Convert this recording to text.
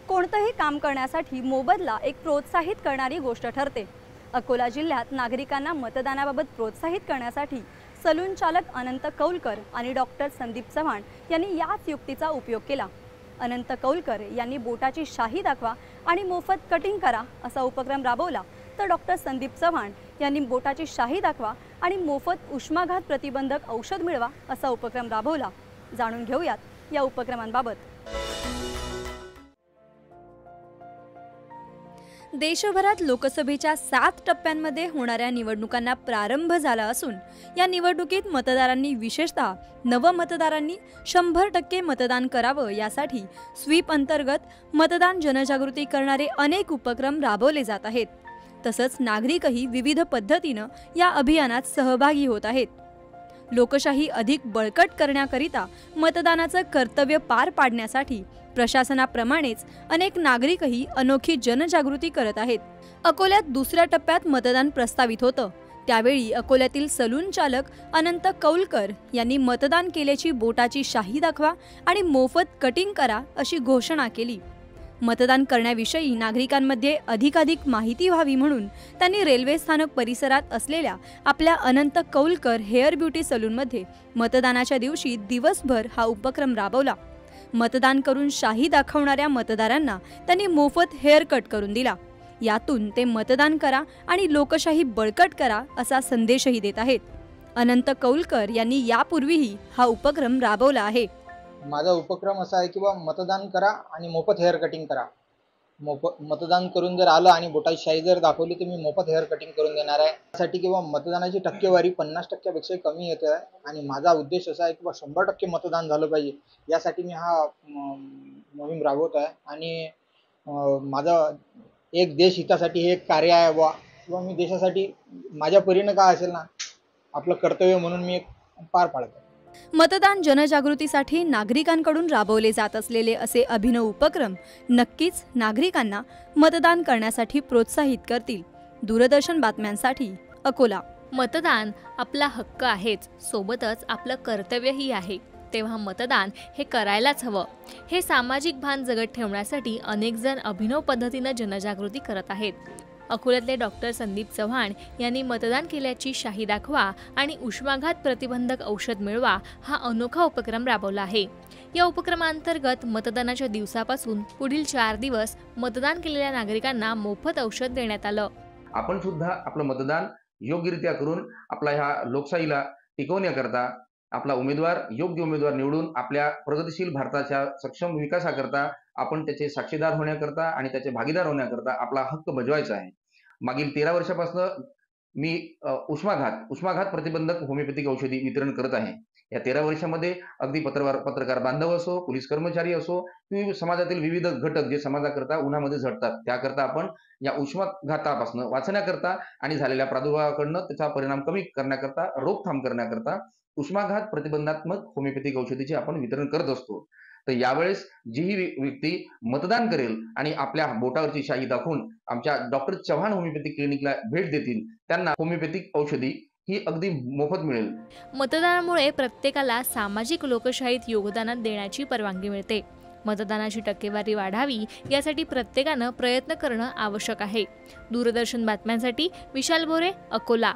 कोणतेही काम करण्यासाठी मोबदला एक प्रोत्साहित करणारी गोष्ट ठरते। अकोला जिल्ह्यात नागरिकांना मतदानाबाबत प्रोत्साहित करण्यासाठी सलून चालक अनंत कौलकर आणि डॉक्टर संदीप चव्हाण यांनी याच युक्तीचा उपयोग केला। अनंत कौलकर यांनी बोटाची शाही दाखवा आणि मोफत कटिंग करा असा उपक्रम राबवला, तर डॉक्टर संदीप चव्हाण यांनी बोटाची शाही दाखवा आणि मोफत उष्माघात प्रतिबंधक औषध मिळवा असा उपक्रम राबवला। जाणून घेऊयात या उपक्रमांबाबत। देशभरात लोकसभेच्या 7 टप्प्यांमध्ये होणाऱ्या निवडणुकांना प्रारंभ झाला असून या निवडणुकीत मतदारांनी विशेषतः नवमतदारांनी 100% मतदान करावं यासाठी स्वीप अंतर्गत मतदान जनजागृती करणारे अनेक उपक्रम राबवले जात आहेत। तसंच नागरिकही विविध पद्धतीनं या अभियानात सहभागी होत आहेत। लोकशाही अधिक बळकट करण्याकरिता मतदानाचं कर्तव्य पार पाडण्यासाठी प्रशासनाप्रमाणेच अनेक नागरिकही अनोखी जनजागृती करत आहेत। अकोल्यात दुसऱ्या टप्प्यात मतदान प्रस्तावित होतं, त्यावेळी अकोल्यातील सलून चालक अनंत कौलकर यांनी मतदान केल्याची बोटाची शाही दाखवा आणि मोफत कटिंग करा अशी घोषणा केली। मतदान करण्याविषयी नागरिकांमध्ये अधिकाधिक माहिती व्हावी म्हणून त्यांनी रेल्वे स्थानक परिसरात असलेल्या आपल्या अनंत कौलकर हेअर ब्युटी सलूनमध्ये मतदानाच्या दिवशी दिवसभर हा उपक्रम राबवला। मतदान करून शाही दाखवणाऱ्या मतदारांना त्यांनी मोफत हेअर कट करून दिला। यातून ते मतदान करा आणि लोकशाही बळकट करा असा संदेशही देत आहेत। अनंत कौलकर यांनी यापूर्वीही हा उपक्रम राबवला आहे। माझा उपक्रम असा आहे की मतदान करा आणि मोफत हेअर कटिंग करा। मतदान करून जर आलं आणि बोटाची शाही जर दाखवली तर मी मोफत हेअर कटिंग करून देणार आहे। त्यासाठी की मतदानाची टक्केवारी 50% कमी येते आहे आणि माझा उद्देश असा आहे की 100% मतदान झालं पाहिजे, यासाठी मी हा मोहीम राबवत आहे। आणि माझा एक देश हितासाठी हे एक कार्य आहे व मी देशासाठी माझ्या परीने काय असेल ना आपलं कर्तव्य म्हणून मी एक पार पाडतो। मतदान जनजागृतीसाठी नागरिकांकडून राबवले जात असलेले असे अभिनव उपक्रम नक्कीच नागरिकांना मतदान करण्यासाठी प्रोत्साहित करतील। दूरदर्शन बातम्यांसाठी अकोला। मतदान आपला हक्क आहेच, सोबतच आपलं कर्तव्यही आहे, तेव्हा मतदान हे करायलाच हवं। हे सामाजिक भान जगत ठेवण्यासाठी अनेक जण अभिनव पद्धतीने जनजागृती करत आहेत। अकोल्यातले डॉक्टर संदीप चव्हाण यांनी मतदान केल्याची शाही दाखवा आणि उष्माघात प्रतिबंधक औषध मिळवा हा अनोखा उपक्रम राबवला आहे। या उपक्रमांतर्गत मतदानाच्या दिवसापासून पुढील 4 दिवस मतदान केलेल्या नागरिकांना मोफत औषध देण्यात आलं। आपण सुद्धा आपलं मतदान योग्यरित्या करून आपल्या ह्या लोकशाहीला टिकवण्याकरता आपला योग्य उमेदवार निवडून आपल्या प्रगतिशील भारताच्या सक्षम विकासाकरता आपण त्याचे साक्षीदार होण्याकरता आणि त्याचे भागीदार होण्याकरता आपला हक्क बजवायचा आहे। मागील 13 वर्षापासून मी उष्माघात प्रतिबंधक होमिओपॅथिक औषधी वितरण करत आहे। या 13 वर्षामध्ये अगदी पत्रकार बांधव असो, पोलीस कर्मचारी असो, किंवा समाजातील विविध घटक जे समाजाकरता उन्हामध्ये झटतात त्याकरता आपण या उष्माघातापासून वाचण्याकरता आणि झालेल्या प्रादुर्भावाकडनं त्याचा परिणाम कमी करण्याकरता, रोकथाम करण्याकरता उष्माघात प्रतिबंधात्मक होमिओपॅथिक औषधीचे आपण वितरण करत असतो। तर यावेळेस जी व्यक्ती मतदान करेल आणि आपल्या बोटावरची शाही दाखवून आमच्या डॉक्टर चव्हाण होमिओपॅथिक क्लिनिकला भेट देतील त्यांना होमिओपॅथिक औषधी ही अगदी मोफत मिळेल। मतदानामुळे प्रत्येकाला सामाजिक लोकशाहीत योगदान देण्याची परवानगी मिळते। मतदानाची टक्केवारी वाढावी यासाठी प्रत्येकानं प्रयत्न करणं आवश्यक आहे। दूरदर्शन बातम्यांसाठी विशाल बोरे, अकोला।